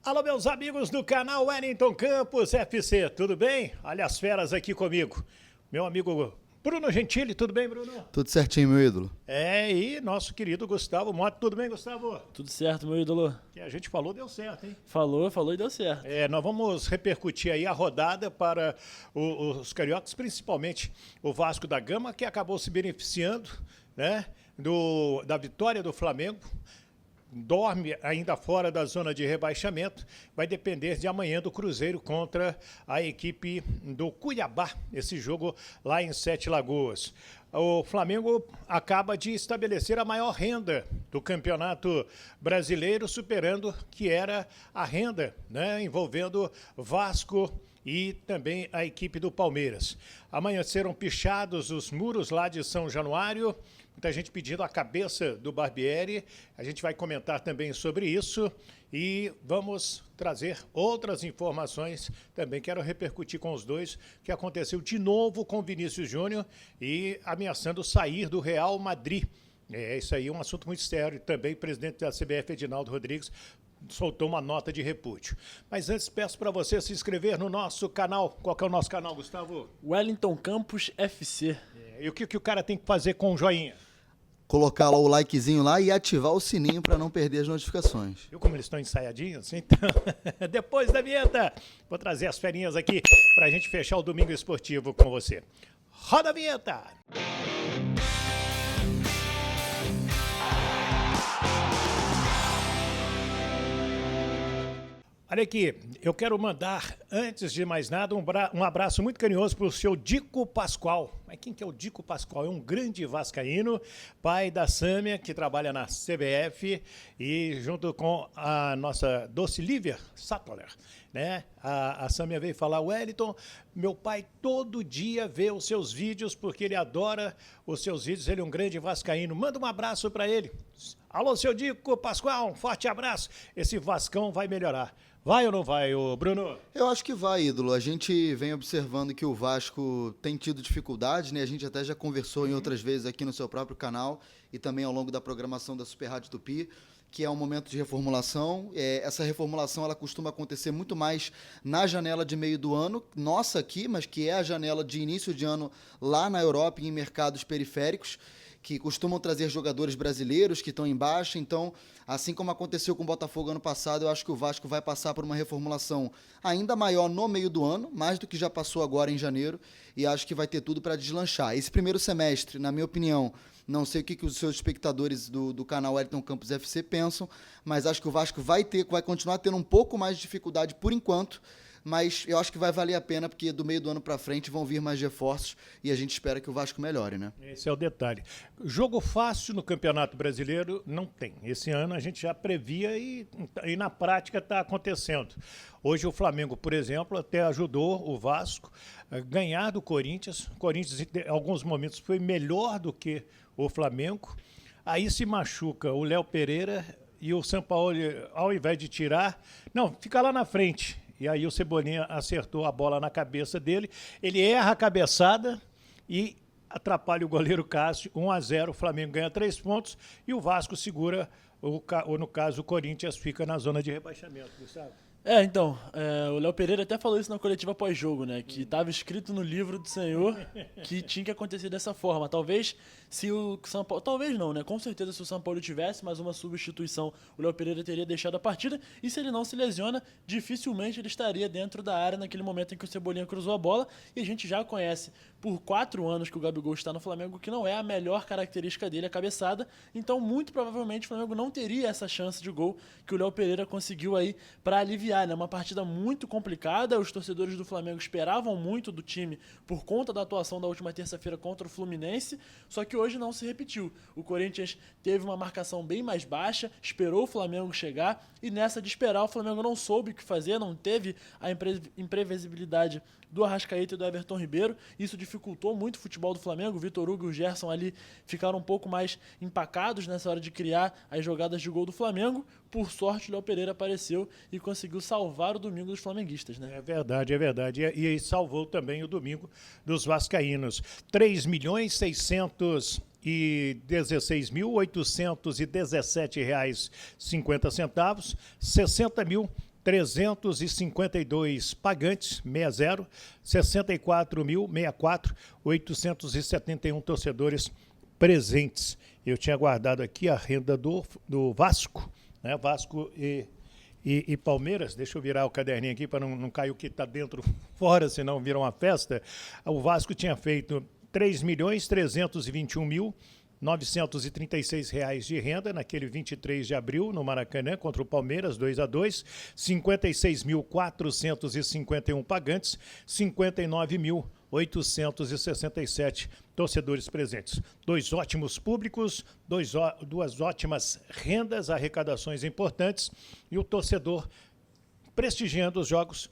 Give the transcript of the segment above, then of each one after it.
Alô, meus amigos do canal Wellington Campos FC, tudo bem? Olha as feras aqui comigo. Meu amigo Bruno Gentili, tudo bem, Bruno? Tudo certinho, meu ídolo. E nosso querido Gustavo Mota, tudo bem, Gustavo? Tudo certo, meu ídolo. Que a gente falou, deu certo, hein? Falou e deu certo. Nós vamos repercutir aí a rodada para os cariocas, principalmente o Vasco da Gama, que acabou se beneficiando, né, da vitória do Flamengo. Dorme ainda fora da zona de rebaixamento, vai depender de amanhã do Cruzeiro contra a equipe do Cuiabá, esse jogo lá em Sete Lagoas. O Flamengo acaba de estabelecer a maior renda do Campeonato Brasileiro, superando que era a renda, né, envolvendo Vasco e também a equipe do Palmeiras. Amanhã serão pichados os muros lá de São Januário. Muita gente pedindo a cabeça do Barbieri. A gente vai comentar também sobre isso e vamos trazer outras informações também. Quero repercutir com os dois o que aconteceu de novo com o Vinícius Júnior e ameaçando sair do Real Madrid. Isso aí é um assunto muito sério. Também o presidente da CBF, Edinaldo Rodrigues, soltou uma nota de repúdio. Mas antes peço para você se inscrever no nosso canal. Qual que é o nosso canal, Gustavo? Wellington Campos FC. E o que o cara tem que fazer com o joinha? Colocar lá o likezinho lá e ativar o sininho para não perder as notificações. Viu como eles estão ensaiadinhos? Então, depois da vinheta, vou trazer as ferinhas aqui para a gente fechar o domingo esportivo com você. Roda a vinheta! Olha aqui, eu quero mandar, antes de mais nada, um abraço muito carinhoso para o seu Dico Pascoal. Mas quem que é o Dico Pascoal? É um grande vascaíno, pai da Sâmia, que trabalha na CBF, e junto com a nossa doce Lívia Sattler, né? A Sâmia veio falar: Wellington, meu pai todo dia vê os seus vídeos, porque ele adora os seus vídeos, ele é um grande vascaíno. Manda um abraço para ele. Alô, seu Dico Pascoal, um forte abraço. Esse Vascão vai melhorar. Vai ou não vai, Bruno? Eu acho que vai, ídolo. A gente vem observando que o Vasco tem tido dificuldades, né? A gente até já conversou em outras vezes aqui no seu próprio canal e também ao longo da programação da Super Rádio Tupi, que é um momento de reformulação. Essa reformulação ela costuma acontecer muito mais na janela de meio do ano, nossa aqui, mas que é a janela de início de ano lá na Europa e em mercados periféricos, que costumam trazer jogadores brasileiros que estão em baixa. Então, assim como aconteceu com o Botafogo ano passado, eu acho que o Vasco vai passar por uma reformulação ainda maior no meio do ano, mais do que já passou agora em janeiro, e acho que vai ter tudo para deslanchar. Esse primeiro semestre, na minha opinião, não sei o que os seus espectadores do canal Wellington Campos FC pensam, mas acho que o Vasco vai continuar tendo um pouco mais de dificuldade por enquanto, mas eu acho que vai valer a pena, porque do meio do ano para frente vão vir mais reforços e a gente espera que o Vasco melhore, né? Esse é o detalhe. Jogo fácil no Campeonato Brasileiro não tem. Esse ano a gente já previa e na prática está acontecendo. Hoje o Flamengo, por exemplo, até ajudou o Vasco a ganhar do Corinthians. O Corinthians, em alguns momentos, foi melhor do que o Flamengo. Aí se machuca o Léo Pereira e o Sampaoli, ao invés de tirar, não, fica lá na frente. E aí o Cebolinha acertou a bola na cabeça dele. Ele erra a cabeçada e atrapalha o goleiro Cássio. 1-0, o Flamengo ganha 3 pontos e o Vasco segura, ou no caso o Corinthians fica na zona de rebaixamento, Gustavo. Então, o Léo Pereira até falou isso na coletiva pós-jogo, né? Que estava escrito no livro do Senhor que tinha que acontecer dessa forma. Talvez se o São Paulo... Talvez não, né? Com certeza se o São Paulo tivesse mais uma substituição, o Léo Pereira teria deixado a partida. E se ele não se lesiona, dificilmente ele estaria dentro da área naquele momento em que o Cebolinha cruzou a bola. E a gente já conhece por 4 anos que o Gabigol está no Flamengo, que não é a melhor característica dele, a cabeçada. Então, muito provavelmente, o Flamengo não teria essa chance de gol que o Léo Pereira conseguiu aí para aliviar. Uma partida muito complicada, os torcedores do Flamengo esperavam muito do time por conta da atuação da última terça-feira contra o Fluminense, só que hoje não se repetiu. O Corinthians teve uma marcação bem mais baixa, esperou o Flamengo chegar e nessa de esperar o Flamengo não soube o que fazer, não teve a imprevisibilidade do Arrascaeta e do Everton Ribeiro. Isso dificultou muito o futebol do Flamengo. O Vitor Hugo e o Gerson ali ficaram um pouco mais empacados nessa hora de criar as jogadas de gol do Flamengo. Por sorte, o Léo Pereira apareceu e conseguiu salvar o domingo dos flamenguistas, né? É verdade, é verdade. E salvou também o domingo dos vascaínos. 3.616.817,50, 60.000 352 pagantes, 60, 64.064.871 torcedores presentes. Eu tinha guardado aqui a renda do Vasco, né? Vasco e Palmeiras. Deixa eu virar o caderninho aqui para não cair o que está dentro fora, senão vira uma festa. O Vasco tinha feito R$ 3.321.936 de renda naquele 23 de abril no Maracanã contra o Palmeiras, 2-2, 56.451 pagantes, 59.867 torcedores presentes. Dois ótimos públicos, duas ótimas rendas, arrecadações importantes e o torcedor prestigiando os jogos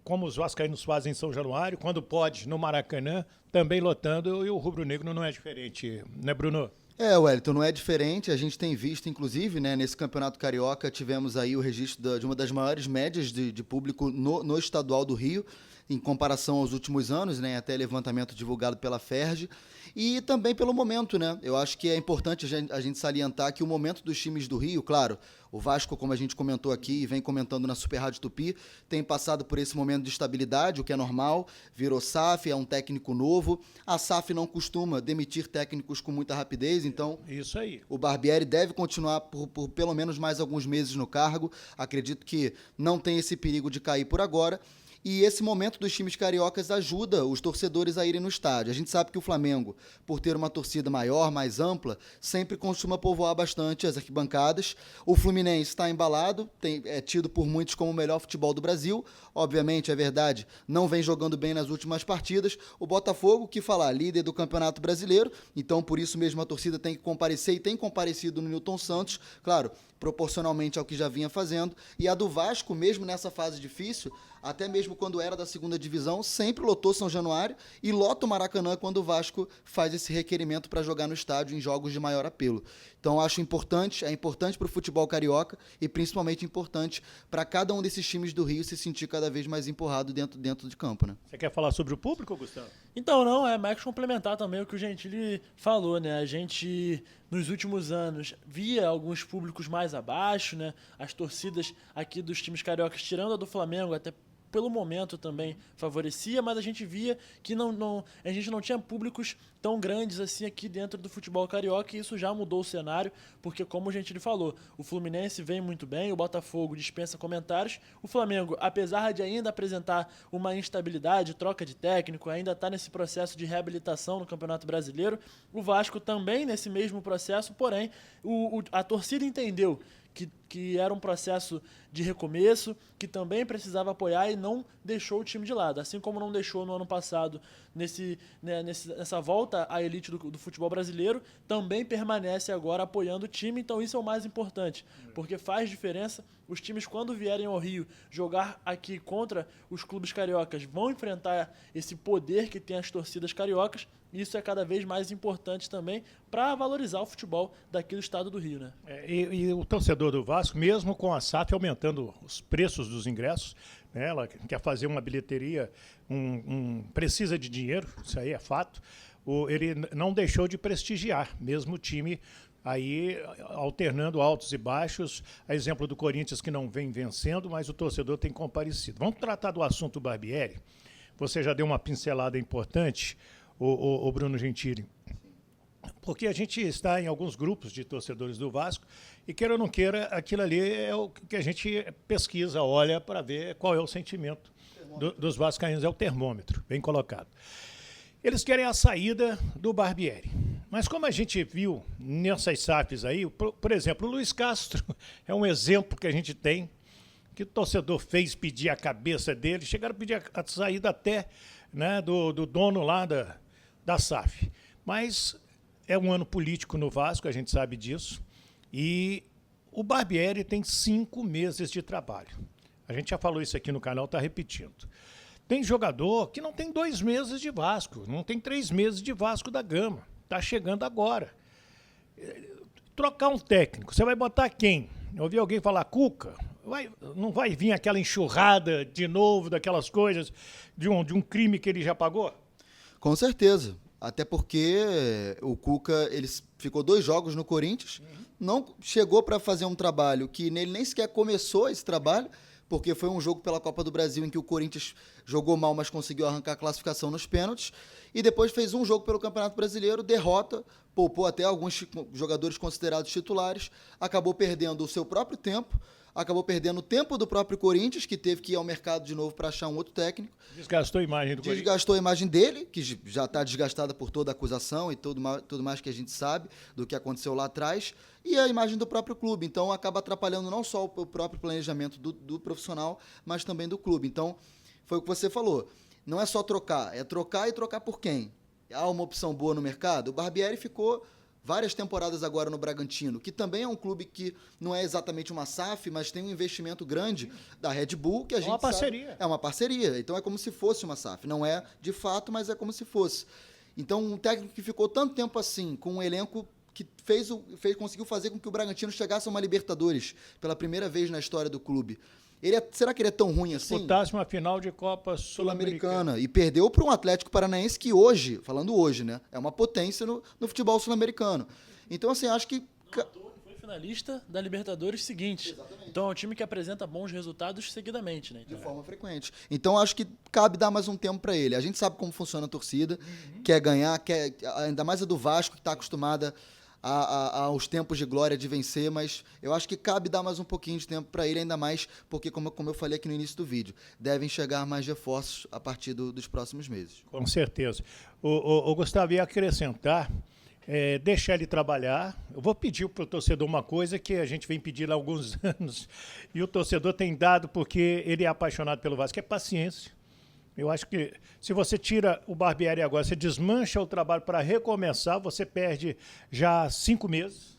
como os vascaínos fazem em São Januário, quando pode, no Maracanã, também lotando, e o rubro-negro não é diferente, né, Bruno? Wellington, não é diferente. A gente tem visto, inclusive, né, nesse Campeonato Carioca, tivemos aí o registro de uma das maiores médias de público no estadual do Rio, em comparação aos últimos anos, né, até levantamento divulgado pela Ferj, e também pelo momento, né? Eu acho que é importante a gente salientar que o momento dos times do Rio, claro, o Vasco, como a gente comentou aqui e vem comentando na Super Rádio Tupi, tem passado por esse momento de estabilidade, o que é normal, virou SAF, é um técnico novo. A SAF não costuma demitir técnicos com muita rapidez, então isso aí. O Barbieri deve continuar por pelo menos mais alguns meses no cargo. Acredito que não tem esse perigo de cair por agora. E esse momento dos times cariocas ajuda os torcedores a irem no estádio. A gente sabe que o Flamengo, por ter uma torcida maior, mais ampla, sempre costuma povoar bastante as arquibancadas. O Fluminense está embalado, é tido por muitos como o melhor futebol do Brasil. Obviamente, é verdade, não vem jogando bem nas últimas partidas. O Botafogo, que falar, líder do Campeonato Brasileiro, então por isso mesmo a torcida tem que comparecer e tem comparecido no Newton Santos, claro, proporcionalmente ao que já vinha fazendo. E a do Vasco, mesmo nessa fase difícil, até mesmo quando era da segunda divisão, sempre lotou São Januário e lota o Maracanã quando o Vasco faz esse requerimento para jogar no estádio em jogos de maior apelo. Então acho importante, é importante para o futebol carioca e principalmente importante para cada um desses times do Rio se sentir cada vez mais empurrado dentro de campo, né? Você quer falar sobre o público, Gustavo? Então, não, é mais complementar também o que o Gentili falou, né? A gente, nos últimos anos, via alguns públicos mais abaixo, né? As torcidas aqui dos times cariocas, tirando a do Flamengo, até pelo momento também favorecia, mas a gente via que a gente não tinha públicos tão grandes assim aqui dentro do futebol carioca, e isso já mudou o cenário, porque como a gente falou, o Fluminense vem muito bem, o Botafogo dispensa comentários, o Flamengo, apesar de ainda apresentar uma instabilidade, troca de técnico, ainda está nesse processo de reabilitação no Campeonato Brasileiro, o Vasco também nesse mesmo processo, porém a torcida entendeu que era um processo de recomeço, que também precisava apoiar e não deixou o time de lado. Assim como não deixou no ano passado, nessa volta à elite do futebol brasileiro, também permanece agora apoiando o time. Então isso é o mais importante, porque faz diferença. Os times, quando vierem ao Rio jogar aqui contra os clubes cariocas, vão enfrentar esse poder que tem as torcidas cariocas. Isso é cada vez mais importante também para valorizar o futebol daqui do estado do Rio, né? E o torcedor do Vasco, mesmo com a SAF aumentando os preços dos ingressos, né, ela quer fazer uma bilheteria, precisa de dinheiro, isso aí é fato, ele não deixou de prestigiar, mesmo o time aí alternando altos e baixos, a exemplo do Corinthians que não vem vencendo, mas o torcedor tem comparecido. Vamos tratar do assunto Barbieri. Você já deu uma pincelada importante, o Bruno Gentili, porque a gente está em alguns grupos de torcedores do Vasco e, queira ou não queira, aquilo ali é o que a gente pesquisa, olha para ver qual é o sentimento dos vascaínos, é o termômetro, bem colocado. Eles querem a saída do Barbieri, mas como a gente viu nessas SAFs aí, por exemplo, o Luiz Castro é um exemplo que a gente tem, que o torcedor fez pedir a cabeça dele, chegaram a pedir a saída até, né, do dono lá da SAF. Mas é um ano político no Vasco, a gente sabe disso, e o Barbieri tem 5 meses de trabalho. A gente já falou isso aqui no canal, está repetindo. Tem jogador que não tem 2 meses de Vasco, não tem 3 meses de Vasco da Gama, está chegando agora. Trocar um técnico, você vai botar quem? Eu ouvi alguém falar Cuca, não vai vir aquela enxurrada de novo daquelas coisas, de um crime que ele já pagou? Com certeza. Até porque o Cuca ele ficou 2 jogos no Corinthians, não chegou para fazer um trabalho que ele nem sequer começou esse trabalho, porque foi um jogo pela Copa do Brasil em que o Corinthians jogou mal, mas conseguiu arrancar a classificação nos pênaltis, e depois fez um jogo pelo Campeonato Brasileiro, derrota, poupou até alguns jogadores considerados titulares, acabou perdendo o seu próprio tempo, acabou perdendo o tempo do próprio Corinthians, que teve que ir ao mercado de novo para achar um outro técnico. Desgastou a imagem do Corinthians. Desgastou a imagem dele, que já está desgastada por toda a acusação e tudo mais que a gente sabe do que aconteceu lá atrás, e a imagem do próprio clube. Então, acaba atrapalhando não só o próprio planejamento do profissional, mas também do clube. Então, foi o que você falou. Não é só trocar, é trocar e trocar por quem? Há uma opção boa no mercado? O Barbieri ficou várias temporadas agora no Bragantino, que também é um clube que não é exatamente uma SAF, mas tem um investimento grande da Red Bull, que a gente uma parceria. sabe, é uma parceria. Então é como se fosse uma SAF. Não é de fato, mas é como se fosse. Então um técnico que ficou tanto tempo assim, com um elenco que conseguiu fazer com que o Bragantino chegasse a uma Libertadores pela primeira vez na história do clube. Será que ele é tão ruim assim? Disputasse uma final de Copa Sul-Americana. E perdeu para um Atlético Paranaense que hoje, falando hoje, né, é uma potência no futebol sul-americano. Então, assim, acho que... Foi finalista da Libertadores seguinte. Exatamente. Então é um time que apresenta bons resultados seguidamente, né? De forma frequente. Então acho que cabe dar mais um tempo para ele. A gente sabe como funciona a torcida, quer ganhar, ainda mais a do Vasco, que está acostumada aos tempos de glória de vencer, mas eu acho que cabe dar mais um pouquinho de tempo para ele, ainda mais porque, como eu falei aqui no início do vídeo, devem chegar mais reforços a partir dos próximos meses. Com certeza. O Gustavo ia acrescentar, deixar ele trabalhar. Eu vou pedir para o torcedor uma coisa que a gente vem pedindo há alguns anos, e o torcedor tem dado porque ele é apaixonado pelo Vasco, é paciência. Eu acho que se você tira o Barbieri agora, você desmancha o trabalho para recomeçar, você perde já 5 meses.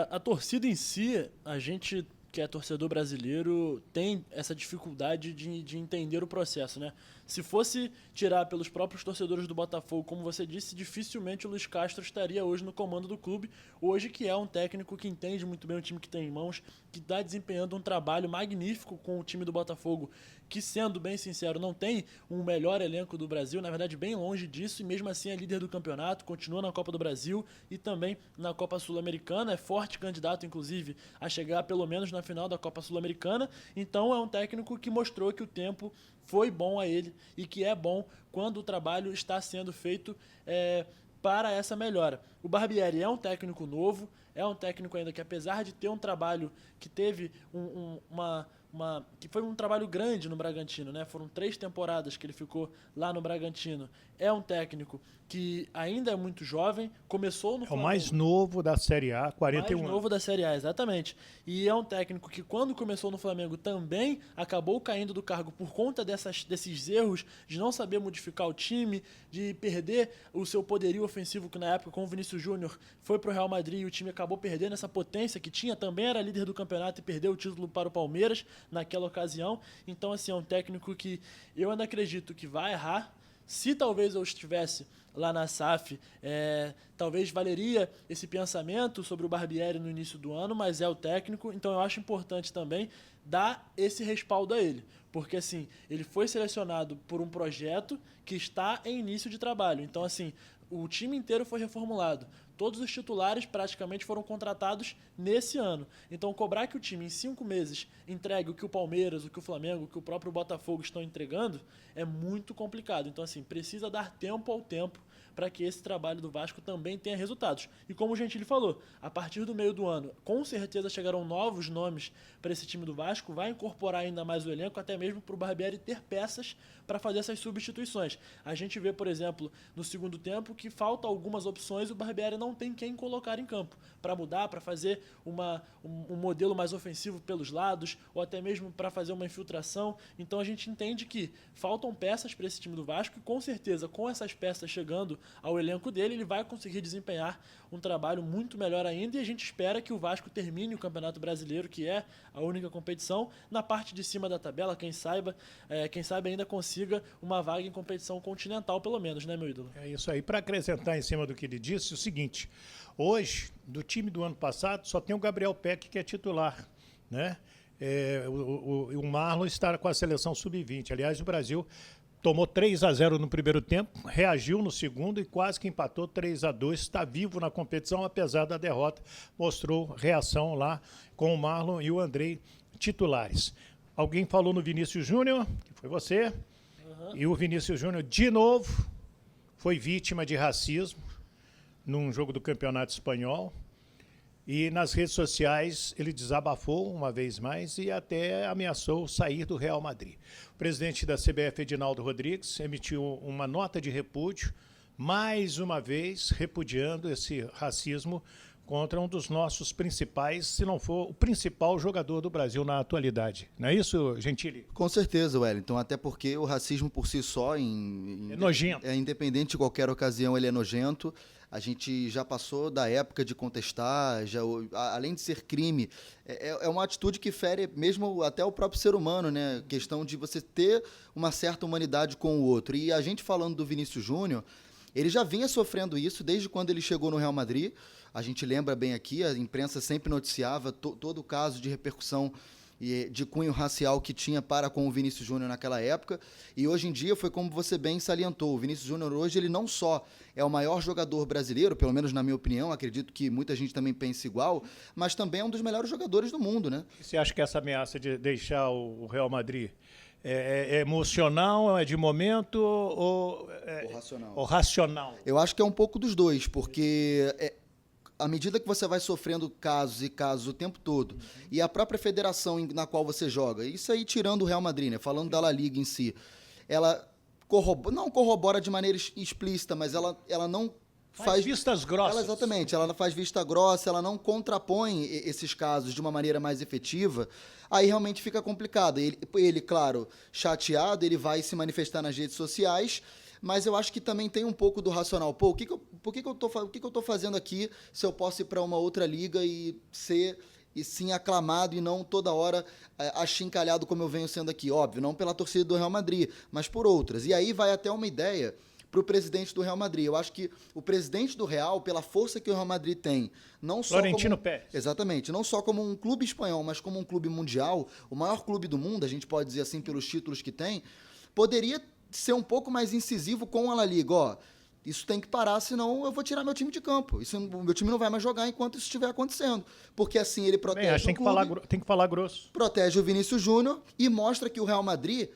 A torcida em si, a gente que é torcedor brasileiro tem essa dificuldade de entender o processo, né? Se fosse tirar pelos próprios torcedores do Botafogo, como você disse, dificilmente o Luiz Castro estaria hoje no comando do clube, hoje que é um técnico que entende muito bem o time que tem em mãos, que está desempenhando um trabalho magnífico com o time do Botafogo, que, sendo bem sincero, não tem um melhor elenco do Brasil, na verdade bem longe disso, e mesmo assim é líder do campeonato, continua na Copa do Brasil e também na Copa Sul-Americana, é forte candidato, inclusive, a chegar pelo menos na final da Copa Sul-Americana. Então é um técnico que mostrou que o tempo foi bom a ele e que é bom quando o trabalho está sendo feito para essa melhora. O Barbieri é um técnico novo, é um técnico ainda que, apesar de ter um trabalho que teve que foi um trabalho grande no Bragantino, né? Foram 3 temporadas que ele ficou lá no Bragantino. É um técnico que ainda é muito jovem, começou no Flamengo. É o mais novo da Série A, 41 anos. Mais novo da Série A, exatamente. E é um técnico que, quando começou no Flamengo, também acabou caindo do cargo por conta desses erros, de não saber modificar o time, de perder o seu poderio ofensivo, que na época, com o Vinícius Júnior, foi para o Real Madrid e o time acabou perdendo essa potência que tinha, também era líder do campeonato e perdeu o título para o Palmeiras naquela ocasião. Então, assim, é um técnico que eu ainda acredito que vai errar. Se talvez eu estivesse lá na SAF, talvez valeria esse pensamento sobre o Barbieri no início do ano, mas é o técnico, então eu acho importante também dar esse respaldo a ele, porque assim, ele foi selecionado por um projeto que está em início de trabalho, então assim, o time inteiro foi reformulado. Todos os titulares praticamente foram contratados nesse ano. Então, cobrar que o time em 5 meses entregue o que o Palmeiras, o que o Flamengo, o que o próprio Botafogo estão entregando é muito complicado. Então, assim, precisa dar tempo ao tempo para que esse trabalho do Vasco também tenha resultados. E como o Gentili falou, a partir do meio do ano, com certeza chegarão novos nomes para esse time do Vasco, vai incorporar ainda mais o elenco, até mesmo para o Barbieri ter peças para fazer essas substituições. A gente vê, por exemplo, no segundo tempo, que falta algumas opções e o Barbieri não tem quem colocar em campo para mudar, para fazer um modelo mais ofensivo pelos lados, ou até mesmo para fazer uma infiltração. Então a gente entende que faltam peças para esse time do Vasco e, com certeza, com essas peças chegando ao elenco dele, ele vai conseguir desempenhar um trabalho muito melhor ainda, e a gente espera que o Vasco termine o Campeonato Brasileiro, que é a única competição, na parte de cima da tabela, quem sabe ainda consiga uma vaga em competição continental, pelo menos, né, meu ídolo? É isso aí. Para acrescentar em cima do que ele disse, o seguinte, hoje, do time do ano passado, só tem o Gabriel Peck que é titular, né? O Marlon está com a seleção sub-20. Aliás, o Brasil tomou 3-0 no primeiro tempo, reagiu no segundo e quase que empatou 3-2. Está vivo na competição, apesar da derrota. Mostrou reação lá com o Marlon e o Andrei titulares. Alguém falou no Vinícius Júnior, que foi você, e o Vinícius Júnior, de novo, foi vítima de racismo num jogo do Campeonato Espanhol. E nas redes sociais ele desabafou uma vez mais e até ameaçou sair do Real Madrid. O presidente da CBF, Edinaldo Rodrigues, emitiu uma nota de repúdio, mais uma vez repudiando esse racismo contra um dos nossos principais, se não for o principal jogador do Brasil na atualidade. Não é isso, Gentili? Com certeza, Wellington, até porque o racismo por si só, é nojento. Independente de qualquer ocasião, ele é nojento. A gente já passou da época de contestar, além de ser crime, é uma atitude que fere mesmo até o próprio ser humano, né? Questão de você ter uma certa humanidade com o outro. E a gente falando do Vinícius Júnior, ele já vinha sofrendo isso desde quando ele chegou no Real Madrid. A gente lembra bem aqui, a imprensa sempre noticiava todo o caso de repercussão de cunho racial que tinha para com o Vinícius Júnior naquela época, e hoje em dia foi como você bem salientou, o Vinícius Júnior hoje ele não só é o maior jogador brasileiro, pelo menos na minha opinião, acredito que muita gente também pensa igual, mas também é um dos melhores jogadores do mundo, né? Você acha que essa ameaça de deixar o Real Madrid é emocional, é de momento ou racional? Eu acho que é um pouco dos dois, porque à medida que você vai sofrendo casos e casos o tempo todo, e a própria federação na qual você joga, isso aí tirando o Real Madrid, né, falando da La Liga em si, ela não corrobora de maneira explícita, mas ela não faz vistas grossas. Exatamente, ela faz vista grossa, ela não contrapõe esses casos de uma maneira mais efetiva, aí realmente fica complicado. Ele, claro, chateado, ele vai se manifestar nas redes sociais, mas eu acho que também tem um pouco do racional. Pô, o que eu tô fazendo aqui se eu posso ir para uma outra liga e ser sim aclamado e não toda hora achincalhado como eu venho sendo aqui? Óbvio, não pela torcida do Real Madrid, mas por outras. E aí vai até uma ideia para o presidente do Real Madrid. Eu acho que o presidente do Real, pela força que o Real Madrid tem, não só Florentino Pérez. Exatamente, não só como um clube espanhol, mas como um clube mundial, o maior clube do mundo, a gente pode dizer assim pelos títulos que tem, poderia ser um pouco mais incisivo com a La Liga. Ó, isso tem que parar, senão eu vou tirar meu time de campo. O meu time não vai mais jogar enquanto isso estiver acontecendo. Porque assim ele protege o clube, tem que falar grosso. Protege o Vinícius Júnior e mostra que o Real Madrid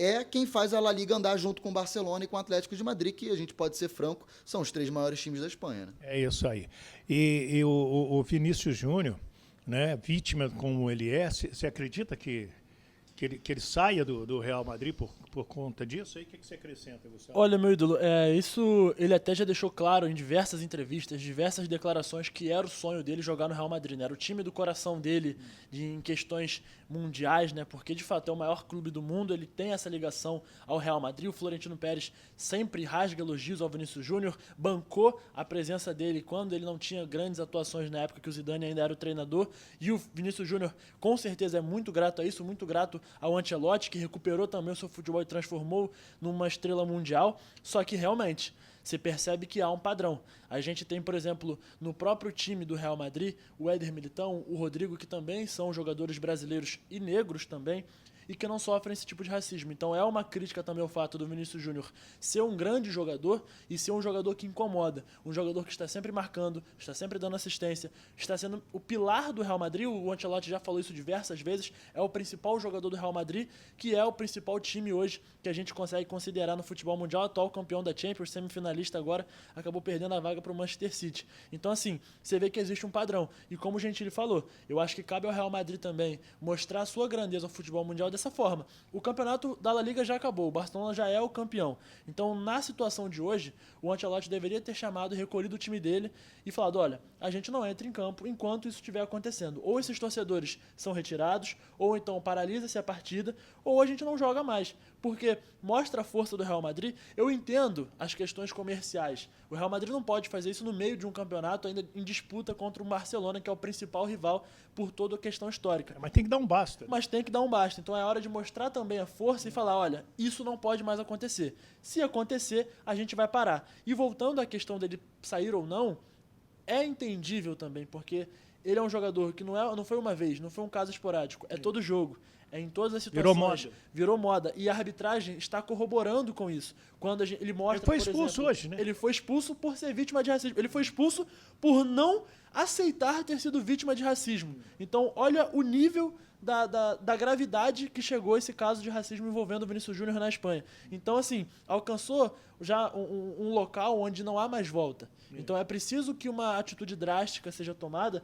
é quem faz a La Liga andar junto com o Barcelona e com o Atlético de Madrid, que a gente pode ser franco, são os 3 maiores times da Espanha. Né? É isso aí. E o Vinícius Júnior, né, vítima como ele é, você acredita que ele saia do Real Madrid por conta disso? Aí o que você acrescenta, Gustavo? Olha, meu ídolo, isso ele até já deixou claro em diversas entrevistas, diversas declarações, que era o sonho dele jogar no Real Madrid, né? Era o time do coração dele em questões mundiais, né? Porque de fato é o maior clube do mundo, ele tem essa ligação ao Real Madrid. O Florentino Pérez sempre rasga elogios ao Vinícius Júnior, bancou a presença dele quando ele não tinha grandes atuações na época que o Zidane ainda era o treinador, e o Vinícius Júnior com certeza é muito grato a isso, muito grato ao Ancelotti, que recuperou também o seu futebol e transformou numa estrela mundial. Só que realmente você percebe que há um padrão. A gente tem, por exemplo, no próprio time do Real Madrid, o Éder Militão, o Rodrigo, que também são jogadores brasileiros e negros também, e que não sofrem esse tipo de racismo. Então é uma crítica também ao fato do Vinícius Júnior ser um grande jogador e ser um jogador que incomoda, um jogador que está sempre marcando, está sempre dando assistência, está sendo o pilar do Real Madrid. O Ancelotti já falou isso diversas vezes, é o principal jogador do Real Madrid, que é o principal time hoje que a gente consegue considerar no futebol mundial, atual campeão da Champions, semifinalista agora, acabou perdendo a vaga para o Manchester City. Então assim, você vê que existe um padrão, e como o Gentili falou, eu acho que cabe ao Real Madrid também mostrar a sua grandeza no futebol mundial dessa forma. O campeonato da La Liga já acabou, o Barcelona já é o campeão. Então, na situação de hoje, o Ancelotti deveria ter chamado e recolhido o time dele e falado: olha, a gente não entra em campo enquanto isso estiver acontecendo. Ou esses torcedores são retirados, ou então paralisa-se a partida, ou a gente não joga mais. Porque mostra a força do Real Madrid. Eu entendo as questões comerciais. O Real Madrid não pode fazer isso no meio de um campeonato ainda em disputa contra o Barcelona, que é o principal rival por toda a questão histórica. Mas tem que dar um basta. Mas tem que dar um basta. Então é hora de mostrar também a força e falar: olha, isso não pode mais acontecer. Se acontecer, a gente vai parar. E voltando à questão dele sair ou não, é entendível também, porque ele é um jogador que não foi uma vez, não foi um caso esporádico, é todo jogo. É em todas as situações. Virou moda. E a arbitragem está corroborando com isso. Quando ele mostra, ele foi expulso hoje, né? Ele foi expulso por ser vítima de racismo. Ele foi expulso por não aceitar ter sido vítima de racismo. Então, olha o nível da gravidade que chegou esse caso de racismo envolvendo o Vinícius Júnior na Espanha. Então, assim, alcançou já um local onde não há mais volta. Então é preciso que uma atitude drástica seja tomada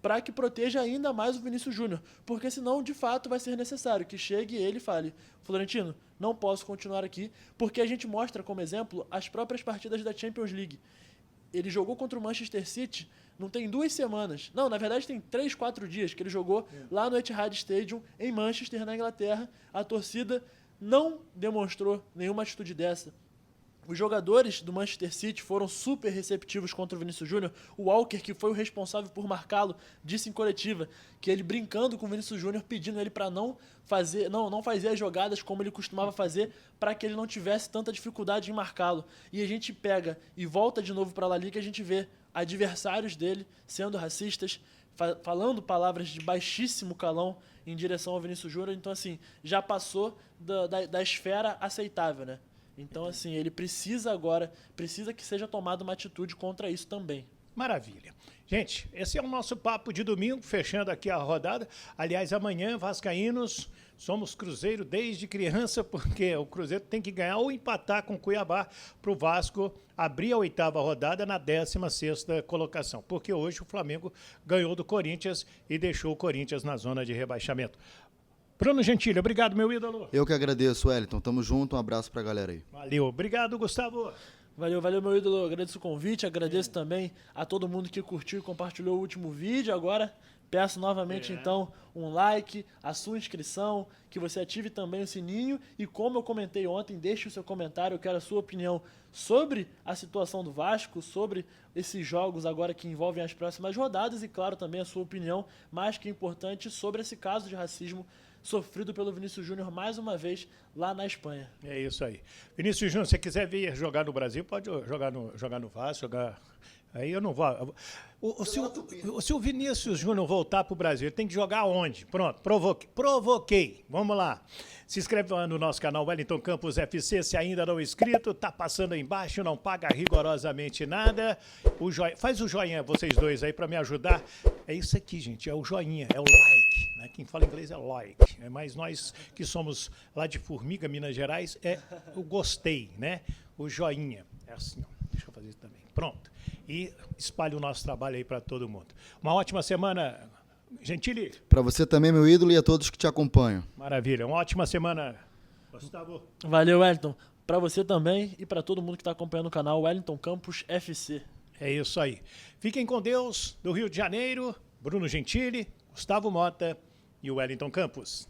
para que proteja ainda mais o Vinícius Júnior, porque senão, de fato, vai ser necessário que chegue ele e fale: Florentino, não posso continuar aqui, porque a gente mostra como exemplo as próprias partidas da Champions League. Ele jogou contra o Manchester City, não tem 2 semanas. Não, na verdade tem 3, 4 dias que ele jogou lá no Etihad Stadium, em Manchester, na Inglaterra. A torcida não demonstrou nenhuma atitude dessa. Os jogadores do Manchester City foram super receptivos contra o Vinícius Júnior. O Walker, que foi o responsável por marcá-lo, disse em coletiva que ele, brincando com o Vinícius Júnior, pedindo ele para não fazer as jogadas como ele costumava fazer, para que ele não tivesse tanta dificuldade em marcá-lo. E a gente pega e volta de novo para a La Liga, a gente vê adversários dele sendo racistas, falando palavras de baixíssimo calão em direção ao Vinícius Júnior. Então, assim, já passou da esfera aceitável, né? Então, assim, ele precisa que seja tomada uma atitude contra isso também. Maravilha. Gente, esse é o nosso papo de domingo, fechando aqui a rodada. Aliás, amanhã, vascaínos, somos Cruzeiro desde criança, porque o Cruzeiro tem que ganhar ou empatar com o Cuiabá para o Vasco abrir a 8ª rodada na 16ª colocação. Porque hoje o Flamengo ganhou do Corinthians e deixou o Corinthians na zona de rebaixamento. Bruno Gentili, obrigado, meu ídolo. Eu que agradeço, Wellington. Tamo junto, um abraço pra galera aí. Valeu, obrigado, Gustavo. Valeu, meu ídolo. Eu agradeço o convite, agradeço também a todo mundo que curtiu e compartilhou o último vídeo. Agora, peço novamente, então, um like, a sua inscrição, que você ative também o sininho. E como eu comentei ontem, deixe o seu comentário, eu quero a sua opinião sobre a situação do Vasco, sobre esses jogos agora que envolvem as próximas rodadas e, claro, também a sua opinião, mais que importante, sobre esse caso de racismo sofrido pelo Vinícius Júnior mais uma vez lá na Espanha. É isso aí. Vinícius Júnior, se você quiser vir jogar no Brasil, pode jogar no Vasco, jogar... Aí eu não vou... Se o Vinícius Júnior voltar para o Brasil, ele tem que jogar onde? Pronto, provoquei. Vamos lá. Se inscreve lá no nosso canal Wellington Campos FC, se ainda não é inscrito, tá passando aí embaixo, não paga rigorosamente nada. Faz o joinha, vocês dois aí, para me ajudar. É isso aqui, gente, é o joinha, é o like. Né? Quem fala inglês é like. Mas nós que somos lá de Formiga, Minas Gerais, é o gostei, né? O joinha. É assim, ó. Deixa eu fazer isso também. Pronto. E espalhe o nosso trabalho aí para todo mundo. Uma ótima semana, Gentili. Para você também, meu ídolo, e a todos que te acompanham. Maravilha. Uma ótima semana, Gustavo. Valeu, Wellington. Para você também e para todo mundo que está acompanhando o canal Wellington Campos FC. É isso aí. Fiquem com Deus, do Rio de Janeiro, Bruno Gentili, Gustavo Mota e o Wellington Campos.